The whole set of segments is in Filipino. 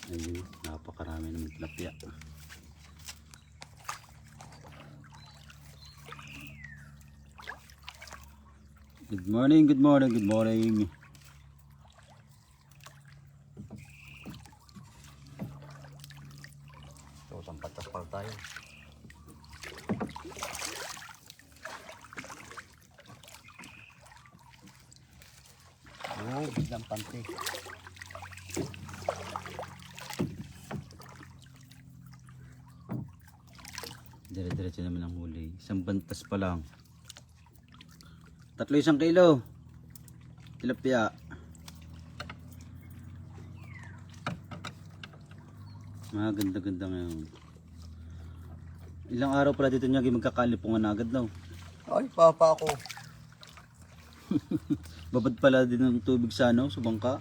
Ayun, napakarami naman tilapia. Good morning, good morning, good morning. So, sampatas pala tayo. Oh, biglang panty. Dire-diretso naman ang huli. Isang bantas pa lang. 1 kilo. Tilapia. Mga ganda-ganda ngayon. Ilang araw pala dito niya magkakalipungan na agad daw. Ay, papa ako. Babad pala din ng tubig sa ano, sa bangka.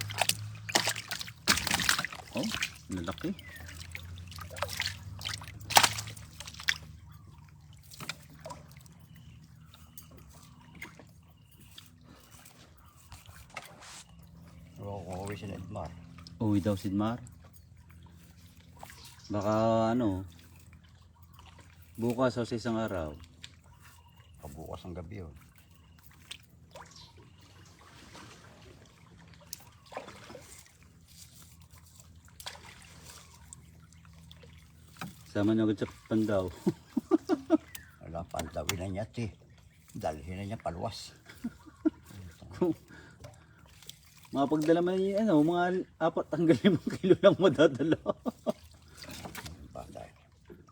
Oh, nalaki. Oo, kung uwi si Edmar. Uwi daw si Mar. Baka ano, bukas o sa isang araw. Kabukas ang gabi yun. Sama niyo agad sa Pandaw. Wala pa, ang dawin na niya, ti. Dalhin na niya paluwas. Mapagdala man niya, ano, mga 4 hanggang 5 kilo lang madadala. Baday.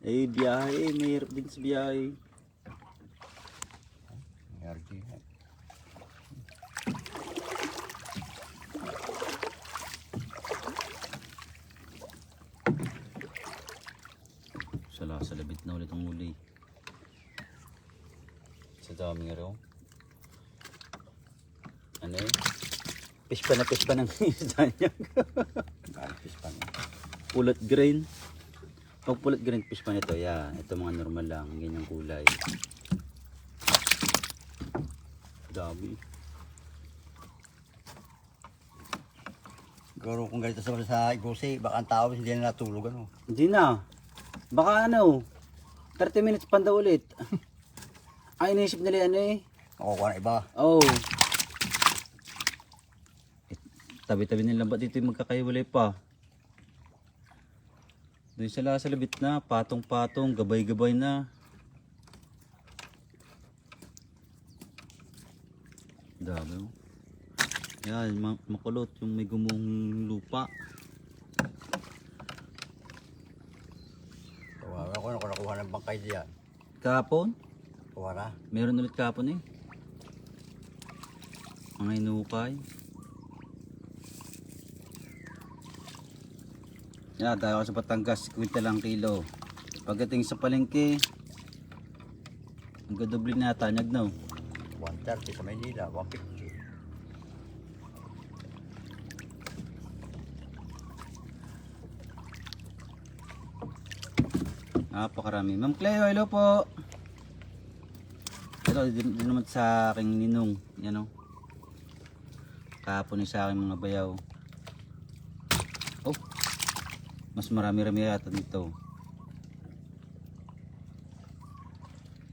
Eh, biyahe, mayroon din sa biyahe. Energy. Sa labit na ulit ang huli. Sa dami nga raw. Ano eh? Pispa ng isda niya. Galpis pa niya. Pulot green. Pag pulot green pispa nito, yan. Ito mga normal lang, ganyang kulay. Dami. Garo kung ganito sa Igose, baka ang tao hindi na natulog, ano. Hindi na. Baka ano, 30 minutes pa daw ulit. Ay, inisip nila ano eh. Makukuha na iba. Oh. Tabi-tabi nila ba dito yung magkakaiwalay pa? Doon sila sa labit na, patong-patong, gabay-gabay na. Dami mo. Yan, makulot yung may gumuhong lupa. Tawagan ko na kung nakuha ng bangkay diyan. Kapon, Kuha na. meron ulit kapon eh. Mga inukay. Yan, tayo sa Batangas, 50 lang kilo. Pagdating sa palengke, ang gadoble na tanyag na. 130 sa Maynila, 150. Napakarami. Ma'am Cleo, hello po. Ito, din naman sa aking ninong. Yan o. Kahapon sa aking mga bayaw. Oh, mas marami-rami yata dito.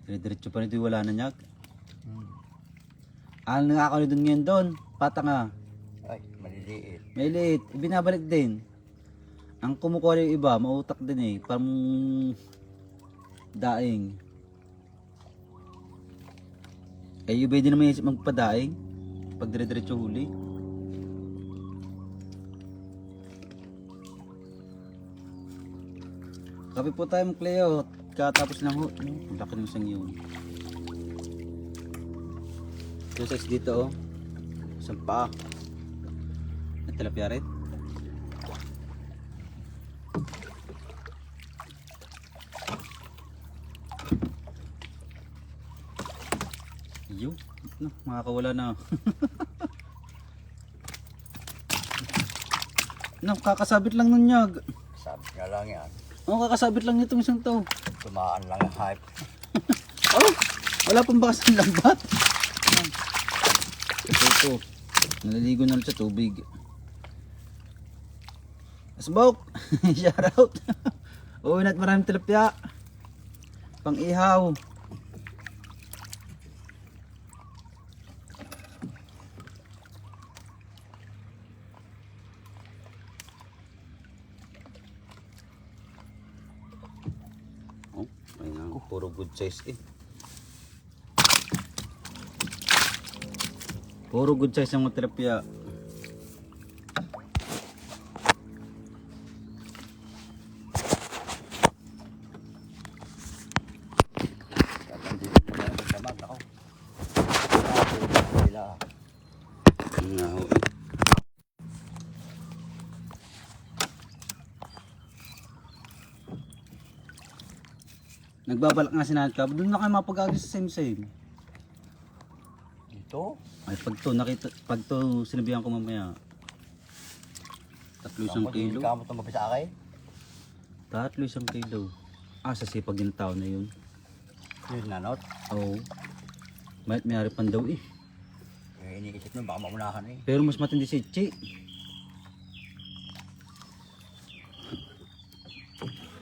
Diretso pa nito, wala na nyag. Ano nakakali doon ngayon doon? Pata nga. Ay, maliliit. May liit. Ibinabalik din. Ang kumukuha yung iba, mautak din eh. Parang daing. Eh, iba din naman isip magpadaing. Pag dire-diretso huli. Kape po tayo mga Cleo. Katapos lang ho. Ang laki ng isang yun. Yung size dito oh. Isang paa. At tilapia rin. Yun. No, makakawala na. No, kakasabit lang nun nyag. Sabi nga lang yan. Oh, kakasabit lang nitong isang to. Tumaan lang ang hype. Oh, wala pang bakas ng lambat. Ito. Naliligo na ulit sa tubig. Asbok! Shout out! Uwi na't maraming tilapia. Pang ihaw. Oh, ayun na. Puro good size eh. Puro good size ang mga tilapia. Tatandito mo na ang damag ako. Sila. Ang nga ho eh. Nagbabalak nga si Nanay Club. Doon na kayo mapag-agis sa same-same. Dito? Ay pag to sinabihan ko mamaya. 3 kilo. Kamot ang mabisa kay? 3 kilo. Ah, sa sipag yung tao na yun. Yun nanot. Oo. May-ari pan daw eh. Eh, iniisip mo baka maunahan eh. Pero mas matindi si Chi.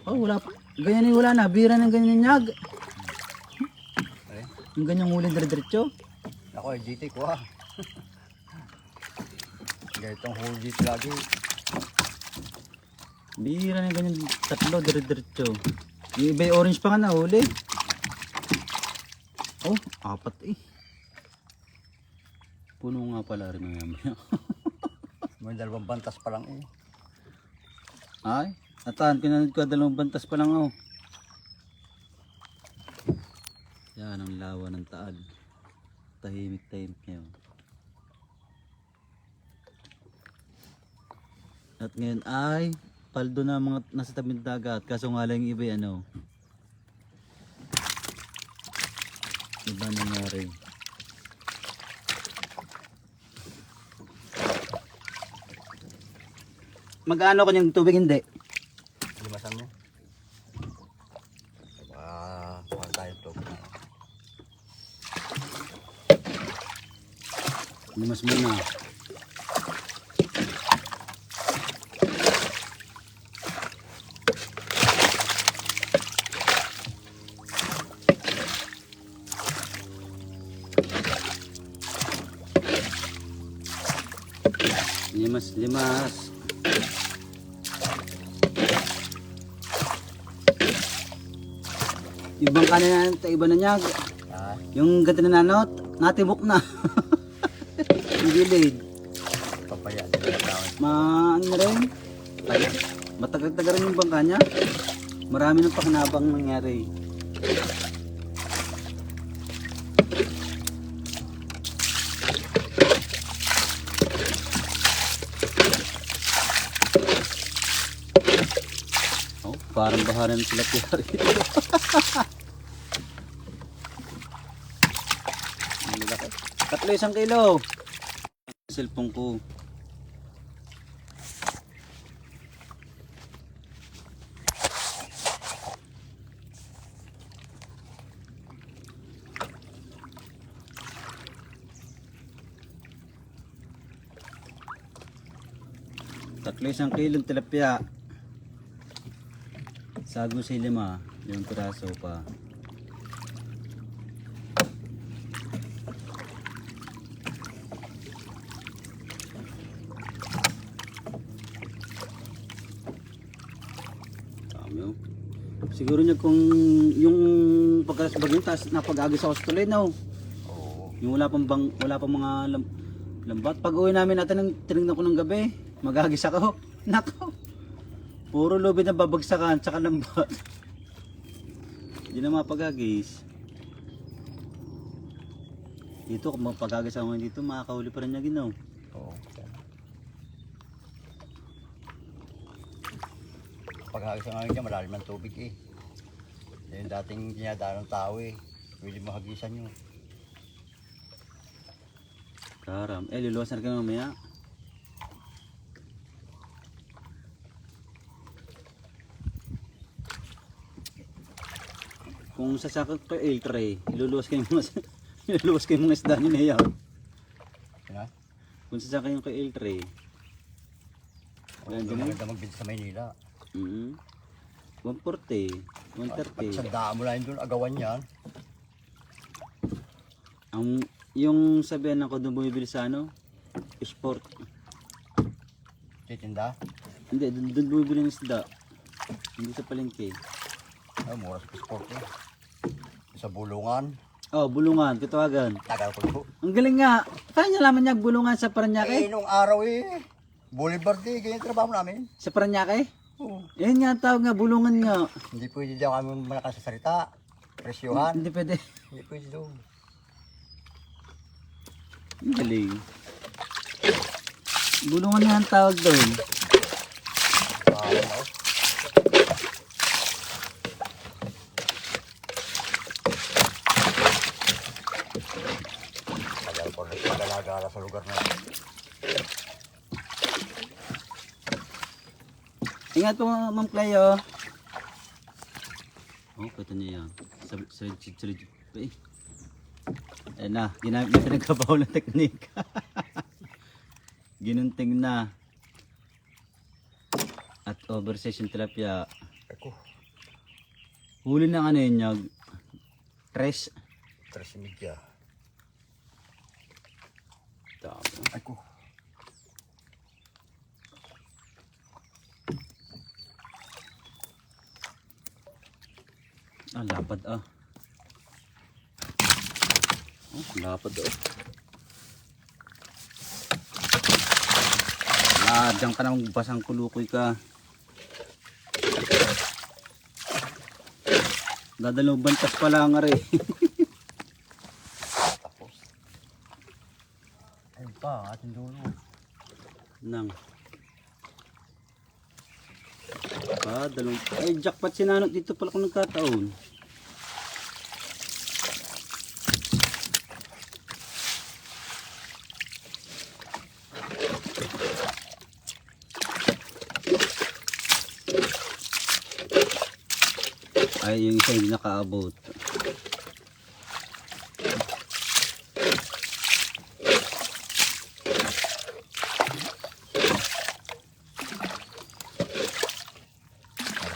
Oh, wala pa. Ganyan eh, wala na. Bira ng ganyan nyag. Eh, Yung ganyang huli dire-diretso. ako eh, GT ko ha. Ganitong hole dito lagi. Bira ng ganyan 3 dire-diretso. Yung iba yung orange pa nga na huli. Oh, 4 eh. Puno nga pala rin mamaya. May 2 bantas pa lang eh. Ay, atan, pinanood ko 2 bantas pa lang oh. Yan ang lawa ng Taal. Tahimik-tahimik ngayon. At ngayon ay paldo na mga nasa tabing dagat. Kaso nga lang yung iba ano. Iba nangyari. Mag-ano kanyang tubig hindi? Limasan mo. Kuha tayo to. Limas muna. Limas. Ibang kanan na iba na niya. Ah, Yung ganito na nanot, natibok na. Yung gilid. papaya. Dito tawon. Ano na rin? Ay, matagal-tagal rin yung bangka niya. Marami ng pakinabang nangyari. Oh, parang baharan sila tiyari. Ang lalaki. 3 kilo. Cellphone ko. Isang kilong tilapia. Sago si 5, 5 piraso pa. Tama. Siguro niya kung yung pagkalas bagyo tas napag-agi sa hospital no. Oo. Yung wala pang mga lambat. Pag-uwi namin natin tinignan ko ng gabi, magagis ako. Nako. Puro lubid na babagsakan tsaka lambat. Hindi na mapagagis. Dito kung mapagagis ako dito, makakahuli pa rin niya ginaw. Oo. Paghagis ang ngayon dyan, malalim ang tubig eh. Yung dating dinadaan ng tao eh. Pwede mahagisan nyo. Karam. Luluwas na rin ka mamaya. Kung sasakot ko tray, iluluwas kayo mga iluluwas kayo mga isda niyo na yaw. Yan. Kung sasakot yung kay tray, Ganda mo. Maganda magbili sa Maynila. 140, Pag 130. sandaan mo lang doon, agawan yan. Yung sabihan ako doon bumibili sa ano? Sport. Titinda. Hindi, doon bumibili ng isda. Hindi sa palengke. Ay, mura sa sport eh. Sa bulungan. Oh, bulungan, katawagan. Tagal ko po. Ang galing nga. Paano niya laman niya bulungan sa Paranaque? Nung araw Boulevard ganyan yung trabaho namin. Sa Paranaque? Oo. Yan nga tawag nga, bulungan nga. Hindi pwede daw kami malakas sa salita. Presyuhan. Hindi pwede. Hindi pwede doon. Ang galing. Bulungan nga ang tawag doon. Wow. Tagal ko rin pag-alagala sa lugar na yun. Ingat po, Ma'am Cleo. Oh, pwede niya yan. Salid. Ayan na, ginamit natin ng kapaw na teknik. Ginunting na. At oversized tilapia. Ako, Huli ng ano yun, Nyag? Tres. 3.5. Tama. Ako. Ah, lapad ah. Oh, lapad oh. Diyan ka namang basang kulukoy ka. Dadalawang bantas pa lang nga rin. Tapos. Ayun pa, ang ating dulo. Nang. Dalawang. Ay, jackpot sinanot dito pala kung nagkataon. Ay, yung isa hindi nakaabot.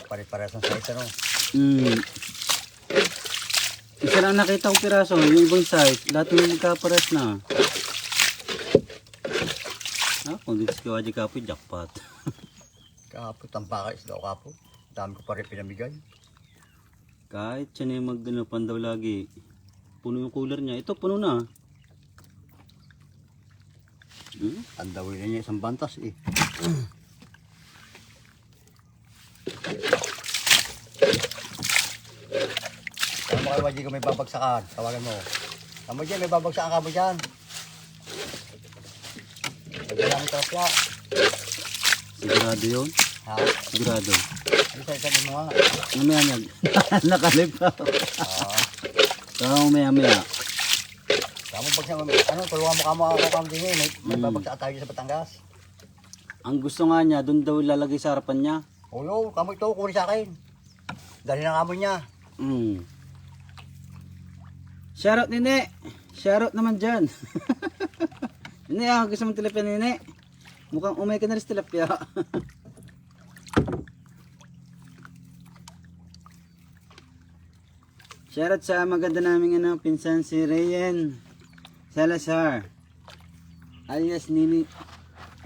Pare-pares ang size ano. Isa lang nakita kong piraso, yung ibang size, lahat yung nagkapares na. Ah, kung dito si Kawaji Kapoy, jackpot. Kapot ang baka isda o kapot. Dami ko pa rin pinamigay. Kahit siya na yung magdanapan daw lagi. Puno yung cooler niya. Ito, puno na. Ang dawin na niya isang bantas eh. Ano mo kayo, Waji, kung may babagsakan? Tawagan mo. Kamu dyan, may babagsakan ka mo dyan. Lagyan namin talapya. Sigurado yun? Ha? Sigurado. Isa-isa mo nga. Mamaya niya. Nakalipaw. Mamaya. Kamu bagsak mo. Ano, tulungan mo kamo ako kamo din eh. May babagsakan tayo sa Batangas. Ang gusto nga niya, doon daw ilalagay sa harapan niya. Uyo, kamo ito, kunin sa akin. Dali na kamo niya. Shoutout, Nene. Shoutout naman dyan. Nene, gusto mong tilapia, Nene. Mukhang umay ka na rin sa tilapia. Shoutout sa maganda naming pinsan si Rayen Salazar. Alias Nini.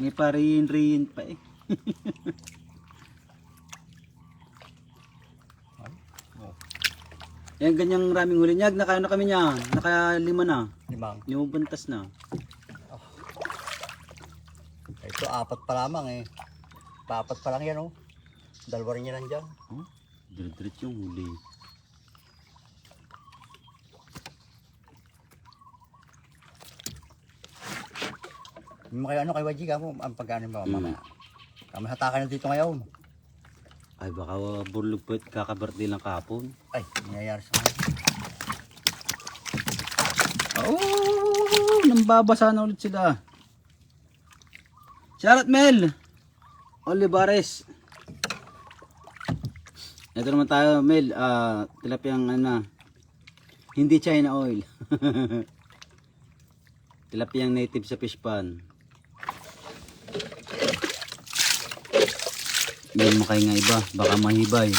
May Riin pa eh. Yan ganyang raming huli. Nyag, naka na kami niya. Naka 5 na. 5. 5 bantas na. Ito, 4 pa lamang eh. 4 pa lang yan oh. 2 rin yan nandiyan. Oh, diret-diret yung huli. Yung kayo ano kay Waji kamo, ang pagkano mo mamaya. Kami hatakan na dito ngayon. Ay baka burlog po at kakabirthday lang kahapon. Ay, nangyayari sa mga. Oh, nambabasa na ulit sila. Shoutout Mel Olivares. Ito naman tayo Mel, tilapiyang ano, hindi China oil. Tilapiyang native sa fish pan. Hindi mo kayo nga iba, baka mahibay.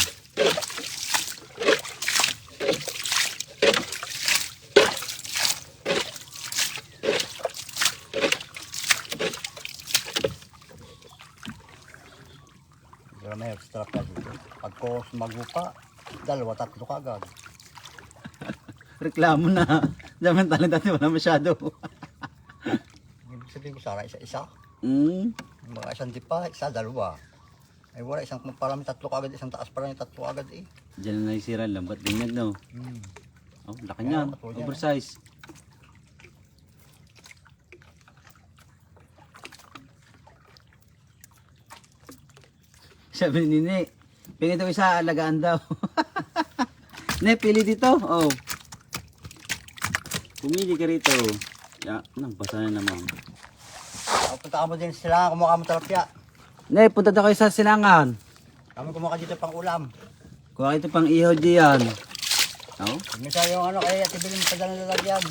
Pero may extra pa dito. Pagko sumagpo pa, 2-3 kagad. Reklamo na. Samantala dati wala masyado. Ibig sabihin ko sana isa-isa. Mm. Mga isang dipa, isa, 2. Ay wala, isang parang 3 kagad, isang taas parang 3 kagad eh. Diyan na naisira, lambat ganyan no. Oh, laki niyan. Oversize. Sabi ni Nene, pingin daw isa, alagaan daw. Ne, pili dito. Oh. Pumili ka rito. Ya, basa na naman. Punta ka mo din sila, kumuha ka mo talapya. Ne, punta daw kayo sa silangan. Kami kumuha ka dito pang ulam. Kuha ito pang ihaw diyan. Oh. Minsan yung ano, kaya tibilin pa dala lalagyan.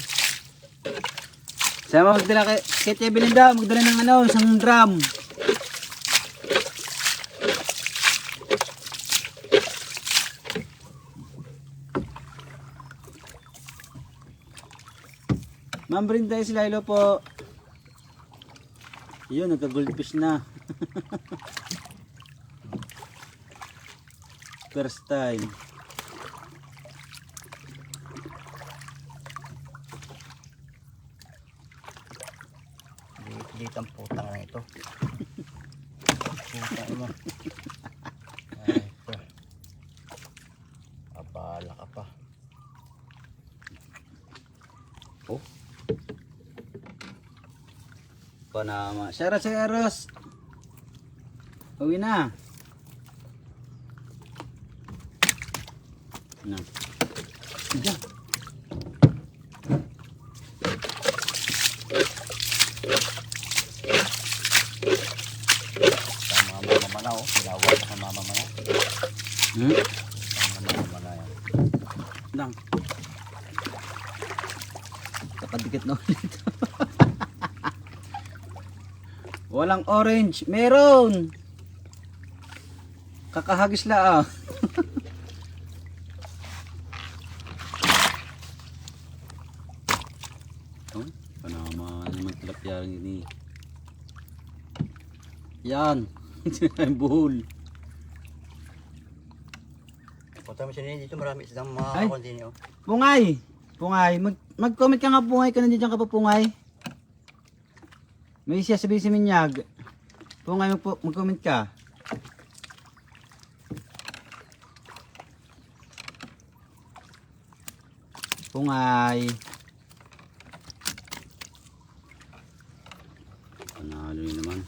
Sama magdala kay Tia Belinda, magdala ng ano, isang drum. Ma'am Brenda, si Lilo po. Yun, nagka-goldfish na. First time. Liit ang putang na ito. Putang mo. Ay, ito. Abala ka pa. Oh. Panama. Seros. Uwi na. Na. Diyan. Sa mga mamamana oh. Sinawag sa mamamana. Sa mga mamamana yan. Lang. Nakadikit na ulit. Walang orange. Meron. Kakahagis la ah. Oh, panama naman tilapia ini. Yan. Buhol. Punta mo siya dito, marami isang mga Ay. kontini oh. Pungay. Mag-comment ka nga Pungay. Ka nandiyan ka pa Pungay. May siya sabihin si Minyag. Pungay mag-comment ka. Pungay. Panalo yun naman.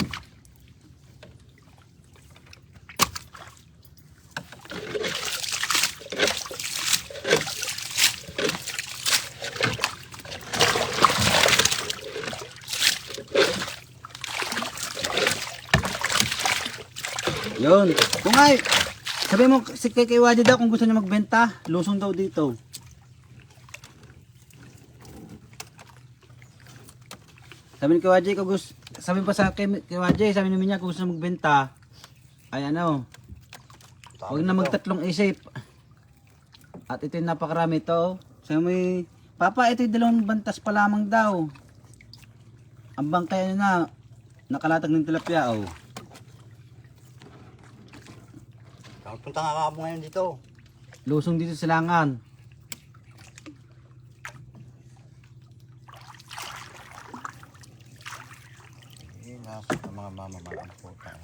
Yun. Pungay. Sabi mo si kay Wadi daw kung gusto niya magbenta. Lusong daw dito. Sabi ni Kawaji, sabi pa sa kay Kawaji, sabi ni Minya kung gusto na magbenta, ay ano, huwag na magtatlong isip. At ito yung napakarami ito. Sabi mo, Papa, ito yung 2 bantas pa lamang daw. Ang bangkay ano na, nakalatag ng tilapia, oh. Punta nga ka mo ngayon dito. Lusong dito sa silangan. Nasa mga mamamana ang putang.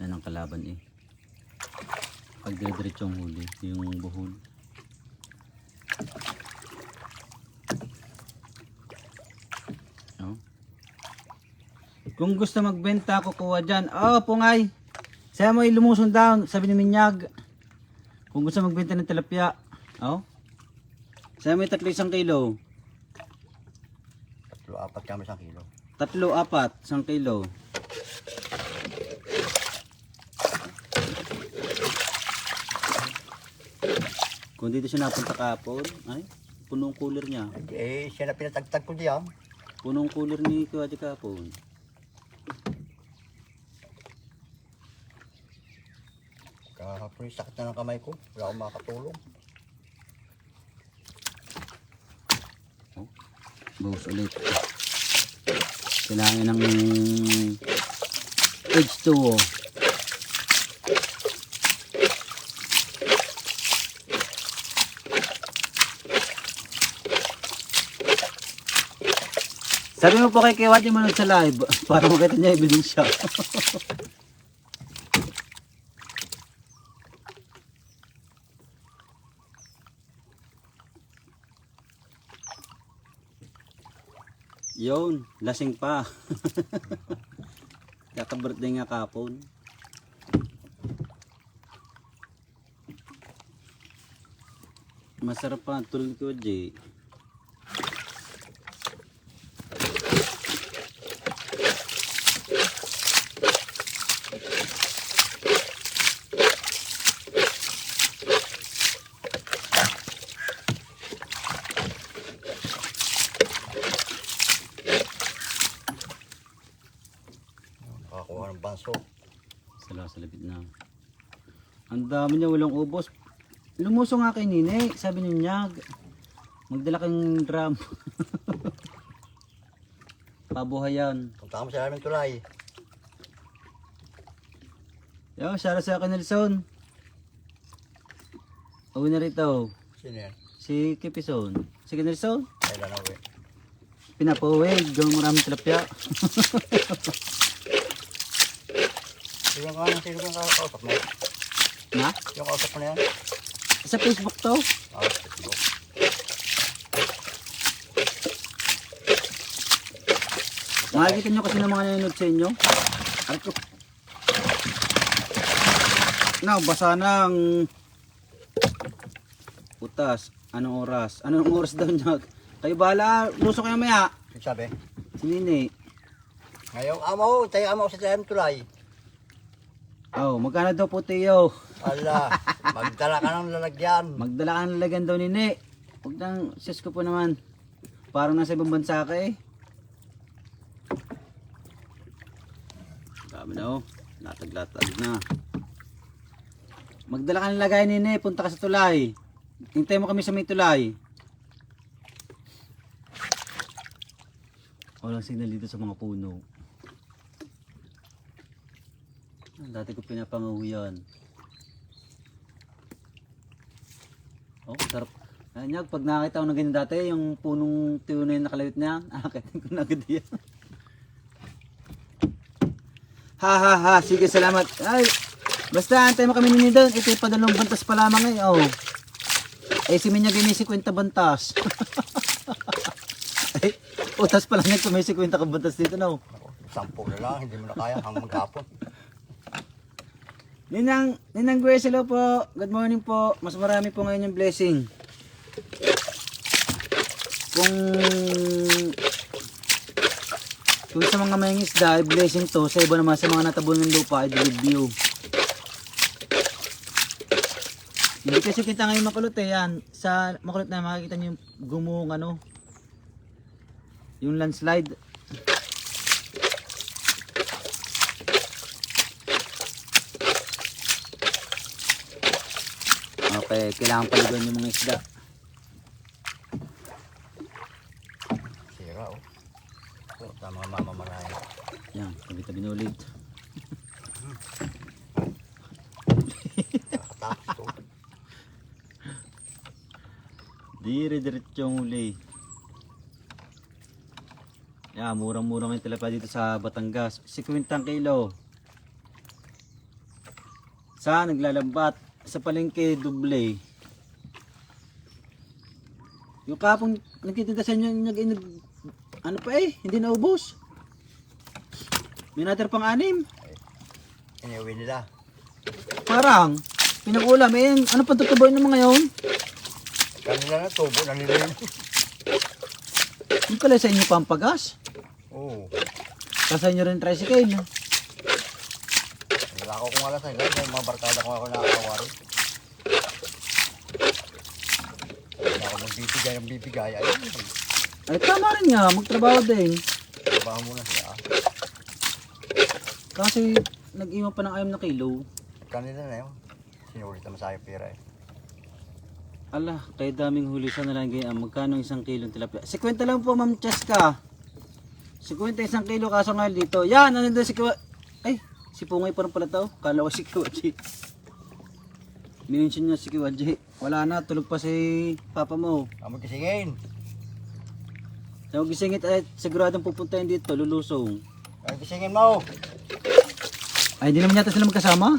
Yan ang kalaban eh. Pag dire-diretsong huli, yung buhol. Oh. Kung gusto magbenta, kukuha dyan. Oh, Pungay. Saya mo lumusong down, sabi ni Minyag. Kung gusto magbenta ng tilapia. Oh. Saya mo 3-1 kilo. 3-4 kami 1 kilo. 3-4, 1 kilo. Kung dito siya napunta kahapon, ay, punong cooler niya. Eh, siya na pinatagtag ko diyan. Punong cooler ni Kawaji kahapon. Kahapon yung sakit na ng kamay ko. Wala akong makatulong. Buhos ulit. Kailangan ng H2O. Sabi mo po kay Kiwat yung manood sa live para makita niya ebidensya. Yun, lasing pa. Kaka-birthday nga kapon. Masarap pa ang tulog ko, Jay. Nakakuha ng baso. Sala sa labit na. Ang dami niya, walang ubos. Lumuso nga kay Nine, sabi niya, magdala kang drum. Pabuhayan. Punta mo sa namin tulay. Yo, shara sa akin Nelson. Uwi na rito. Sino yan? Si Kipison. Sige Nelson. Kailan na uwi? Pinapauwig. Gawin maraming tilapia. Sino kang kausap mo? Na? Yung kausap mo na yan? Sa Facebook to. Facebook. Makikita nyo kasi ng mga nanonood sa inyo. Arko. Basa ng utas. Anong oras? Anong oras daw niya? Kayo bahala. Luso kayo maya. Ano sabi? Si Nini. Ngayong amo, tayo amo sa namin tulay. Oh, magkano daw po tiyo? Ala, magdala ka ng lalagyan. Magdala ka ng lagyan daw Nini. Huwag nang sis ko po naman. Parang nasa ibang bansa ka eh. Dami na oh. Latag-latag na. Magdala ka ng lagay Nini. Punta ka sa tulay. Hintay mo kami sa may tulay. Walang signal dito sa mga puno. Dati ko pinapanguyan. Oh, sarap. Ayun, pag nakita ko na ganyan dati, yung punong tiyo na yung nakalawit niya, akitin ko na agad yan. Ha ha ha, sige salamat. Ay, basta antay mo kami nini doon, ito yung padalong bantas pa lamang eh. Oh. Eh si Minya gini 50 bantas. Ay, utas pa lang yan kung may 50 ka bantas dito no. Sampo na lang, hindi mo na kaya hanggang maghapon. Ninang Grace, hello po. Good morning po. Mas marami po ngayon yung blessing. Kung sa mga may isda, blessing to. Sa iba naman sa mga natabon ng lupa, i-review. Hindi kasi kita ngayon makulot eh. Yan. Sa makulot na makikita nyo yung gumuhong ano. Yung landslide. Okay, kailangan paligon yung mga isda. Sira oh. Oh, sa mga mamamarayan. Yan, tabi-tabi na ulit. Nakatapos to. Dire-diretso yung huli. Yan, murang-murang yung tilapia dito sa Batangas. 50 kilo. Sa naglalambat. Sa palengke doble. Yung kapong nagtitinda sa inyo ano pa eh, hindi naubos. May natir pang 6. Iniuwi nila. Parang pinag-ulam eh, ano pa tutuboy ng mga ngayon? Kanila na tubo na nila yun. Yung pala sa inyo pampagas. Oo. Kasi inyo rin tricycle. Wala ko kung alas na nila. May mga barkada kung ako nakakawari. Wala ako magbibigay ng bibigay. Ayun. Ay tama rin nga, magtrabaho din. Trabaho muna siya. Kasi nag-iwan pa ng 6 na kilo. Kanila na yun. sinulit naman sa akin pera eh. Ala, kaya daming huli sa nalagay. Magkano isang kilong tilapia? 50 lang po, Ma'am Cheska. 50 isang kilo, kaso nga dito. Yan, ano doon si Kiwa? Ay, si Pungay pa rin pala to. Kala ko si Kiwaji. Minention niya si Kiwaji. Wala na, tulog pa si Papa mo. Amo kisingin. Sa gisingit ay siguradong pupuntahin dito, lulusong. Ay kisingin mo. Ay, hindi naman yata sila magkasama.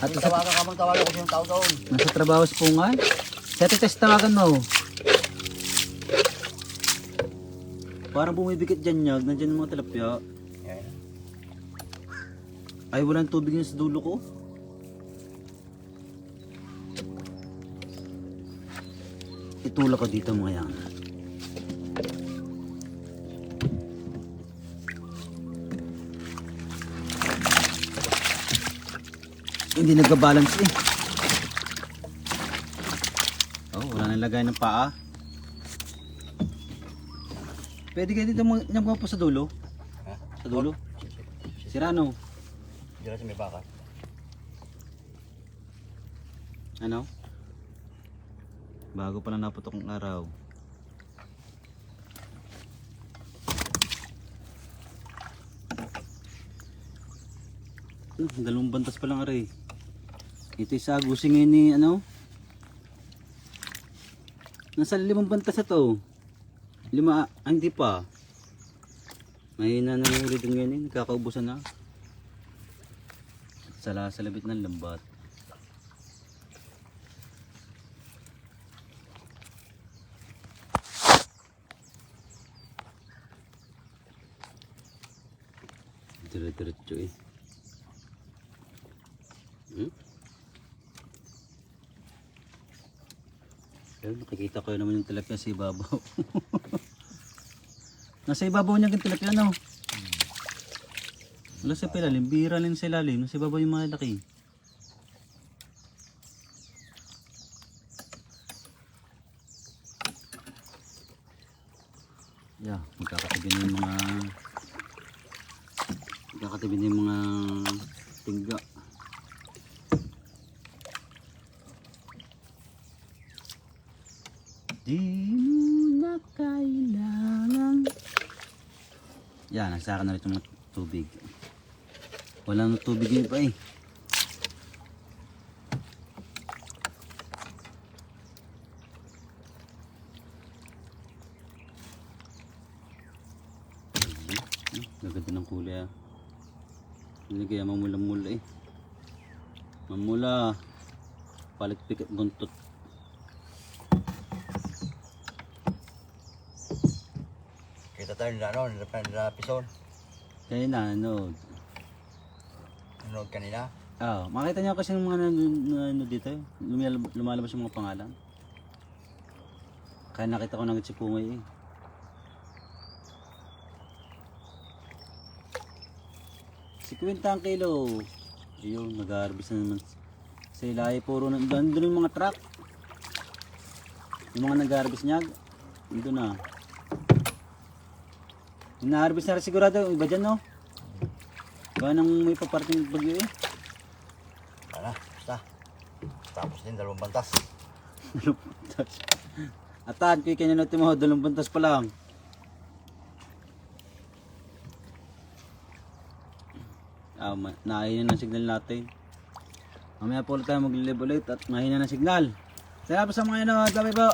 At Kung nasa, tawagan ka bang tawagan ko yung tao doon. nasa trabaho si Pungay. Sa test tawagan mo. Parang bumibigit dyan nyag, nandyan yung mga tilapia. Yan. Ay, walang tubig yun sa dulo ko. Itulak ko dito mga yan. Hindi nagka-balance eh. Oh, wala nang lagay ng paa. Pwede kayo dito nyamgaw po sa dulo. Ha? Sa dulo. Sirano. Diyan sa may baka. Ano? Bago pa lang naputok ang araw. Dalawang bantas pa lang aray. Ito isa agusing ngayon ni ano? Nasa 5 bantas na to. 5, hindi pa. Mahina na yung ulit ngayon eh. Nagkakaubusan na. Sa labit ng lambat. Dire-diretso eh. Ayun, nakikita ko naman yung tilapia sa ibabaw. Nasa ibabaw niya yung tilapia, no? Wala sa ilalim, bihira lang sa ilalim. Nasa ibabaw yung mga laki. Yeah, magkakatabi na yung mga tingga. Di mo na kailangan. Yan, nagsaka na rin itong tubig. Wala na tubig yun pa eh. Gaganda ng kulay ah. Hindi kaya mamula-mula eh. Mamula. Palit pikit buntot. Kita tayo nila ano, nila pison. Kaya na, ano. Nanood kanina. Makita niyo kasi ng mga ano dito. Lumalabas yung mga pangalan. Kaya nakita ko ng si Pungay eh. Si 50 ang kilo. Ayun, nag-harvest na naman. Sa ilay, puro nandun yung mga truck. Yung mga nag-harvest niya, nandun na. Yung na-harvest na rin sigurado, iba dyan no? Iba nang may paparting bagyo eh. Wala, basta. Tapos din 2 bantas. Atan, kuy kanya natin mo, 2 bantas pa lang. Nahina ng signal natin. Mamaya po ulit tayo mag-live ulit at mahina ng signal. Salamat sa mga ino, sabi po.